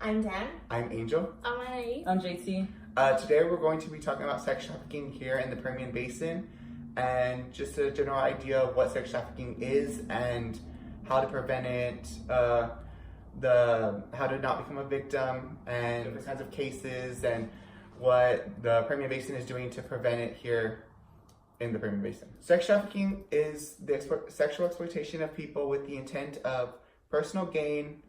I'm Dan. I'm Angel. I'm Anahi. I'm JT. Today we're going to be talking about sex trafficking here in the Permian Basin and just a general idea of what sex trafficking is and how to prevent it, how to not become a victim, and different kinds of cases and what the Permian Basin is doing to prevent it here in the Permian Basin. Sex trafficking is the sexual exploitation of people with the intent of personal gain,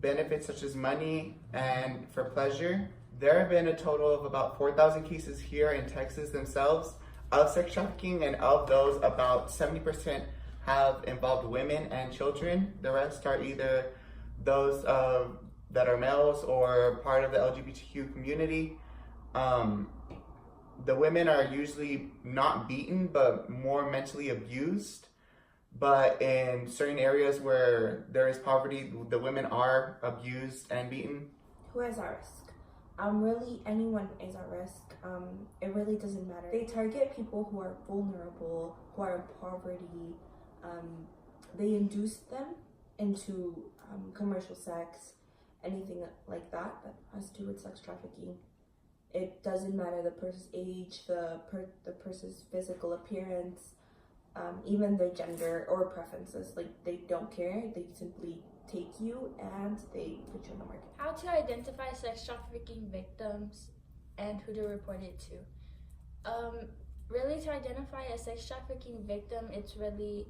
benefits such as money and for pleasure. There have been a total of about 4,000 cases here in Texas themselves of sex trafficking, and of those, about 70% have involved women and children. The rest are either those that are males or part of the LGBTQ community. The women are usually not beaten, but more mentally abused. But in certain areas where there is poverty, the women are abused and beaten. Who is at risk? Really, anyone is at risk. It really doesn't matter. They target people who are vulnerable, who are in poverty. They induce them into commercial sex, anything like that has to do with sex trafficking. It doesn't matter the person's age, the person's physical appearance, even their gender or preferences. Like, they don't care. They simply take you and they put you on the market. How to identify sex trafficking victims and who to report it to. Really, to identify a sex trafficking victim, it's really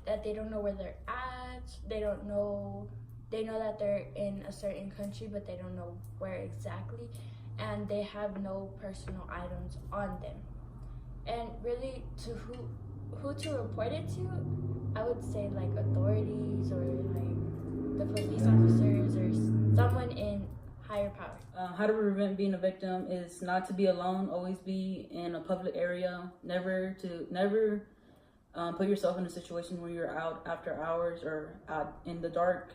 that they don't know where they're at. They know that they're in a certain country, but they don't know where exactly, and they have no personal items on them. And really, to who to report it to, I would say like authorities or like the police officers or someone in higher power. How to prevent being a victim is not to be alone. Always be in a public area. Never put yourself in a situation where you're out after hours or out in the dark.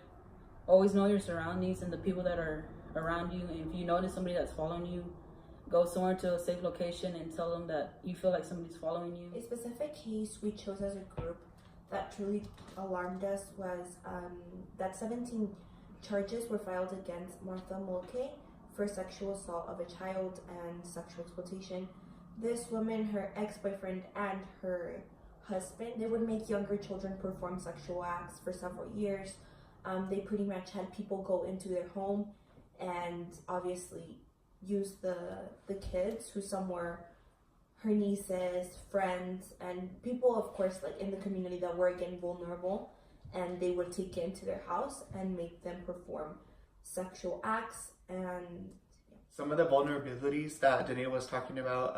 Always know your surroundings and the people that are around you. And if you notice somebody that's following you, go somewhere to a safe location and tell them that you feel like somebody's following you. A specific case we chose as a group that truly alarmed us was that 17 charges were filed against Martha Mulcahy for sexual assault of a child and sexual exploitation. This woman, her ex-boyfriend, and her husband, they would make younger children perform sexual acts for several years. They pretty much had people go into their home and obviously use the kids, who some were her nieces, friends, and people, of course, like in the community that were again vulnerable, and they would take it into their house and make them perform sexual acts. And some of the vulnerabilities that Daneida was talking about,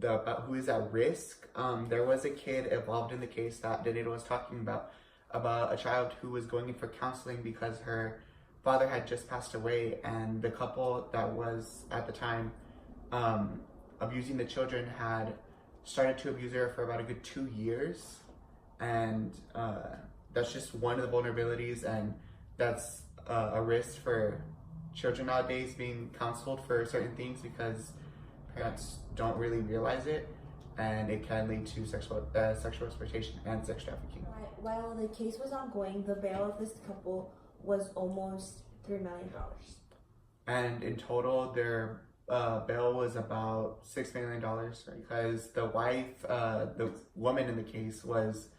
about who is at risk, there was a kid involved in the case that Daneida was talking about a child who was going in for counseling because her father had just passed away, and the couple that was at the time abusing the children had started to abuse her for about a good 2 years, and that's just one of the vulnerabilities, and that's a risk for children nowadays being counseled for certain things because parents don't really realize it, and it can lead to sexual exploitation and sex trafficking. While the case was ongoing, the bail of this couple was almost $3 million. And in total, their bail was about $6 million, because the wife, the woman in the case, was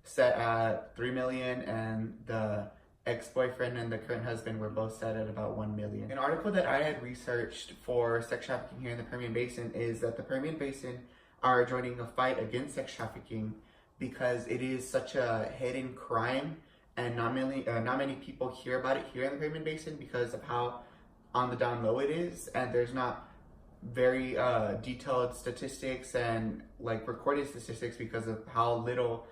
set at $3 million, and the ex-boyfriend and the current husband were both set at about $1 million. An article that I had researched for sex trafficking here in the Permian Basin is that the Permian Basin are joining a fight against sex trafficking because it is such a hidden crime, and not many people hear about it here in the Permian Basin because of how on the down low it is, and there's not very detailed statistics and like recorded statistics because of how little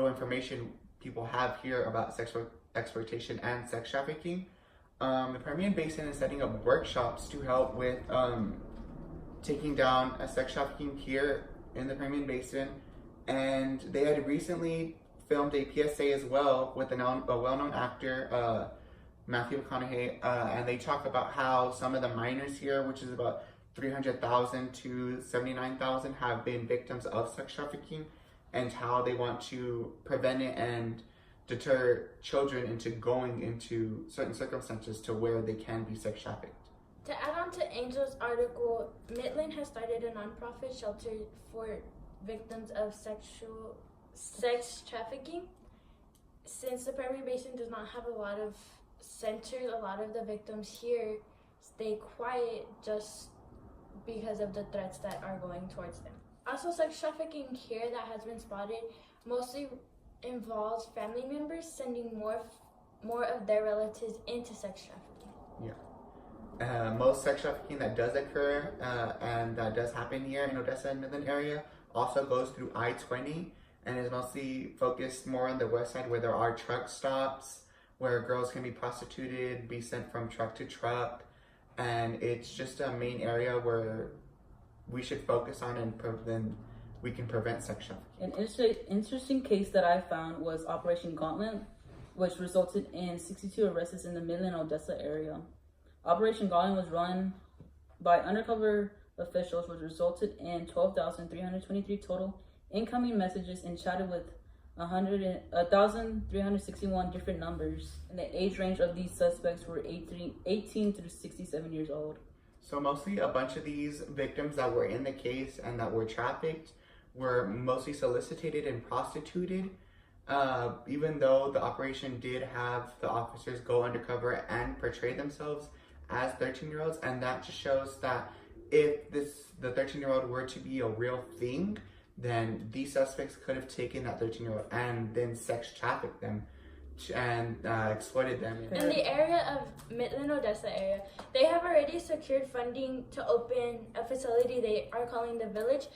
information people have here about sexual exploitation and sex trafficking. The Permian Basin is setting up workshops to help with taking down sex trafficking here in the Permian Basin, and they had recently filmed a PSA as well with a well-known actor, Matthew McConaughey, and they talk about how some of the minors here, which is about 300,000 to 79,000, have been victims of sex trafficking, and how they want to prevent it and deter children into going into certain circumstances to where they can be sex trafficked. To add on to Angel's article, Midland has started a nonprofit shelter for victims of sex trafficking. Since the Permian Basin does not have a lot of centers, a lot of the victims here stay quiet just because of the threats that are going towards them. Also, sex trafficking here that has been spotted mostly involves family members sending more of their relatives into sex trafficking. Yeah. Most sex trafficking that does occur and that does happen here in Odessa and Midland area also goes through I-20 and is mostly focused more on the west side where there are truck stops where girls can be prostituted, be sent from truck to truck, and it's just a main area where we should focus on, and then we can prevent sex trafficking. An interesting case that I found was Operation Gauntlet, which resulted in 62 arrests in the Midland, Odessa area. Operation Gauntlet was run by undercover officials, which resulted in 12,323 total incoming messages and chatted with 1,361 different numbers. And the age range of these suspects were 18 through 67 years old. So mostly a bunch of these victims that were in the case and that were trafficked were mostly solicited and prostituted, even though the operation did have the officers go undercover and portray themselves as 13-year-olds, and that just shows that if the 13-year-old were to be a real thing, then these suspects could have taken that 13-year-old and then sex trafficked them and exploited them. In the area of Midland, Odessa area, they have already secured funding to open a facility they are calling the Village,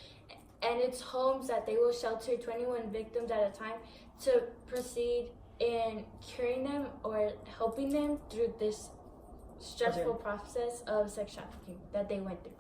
and it's homes that they will shelter 21 victims at a time to proceed in curing them or helping them through this stressful process of sex trafficking that they went through.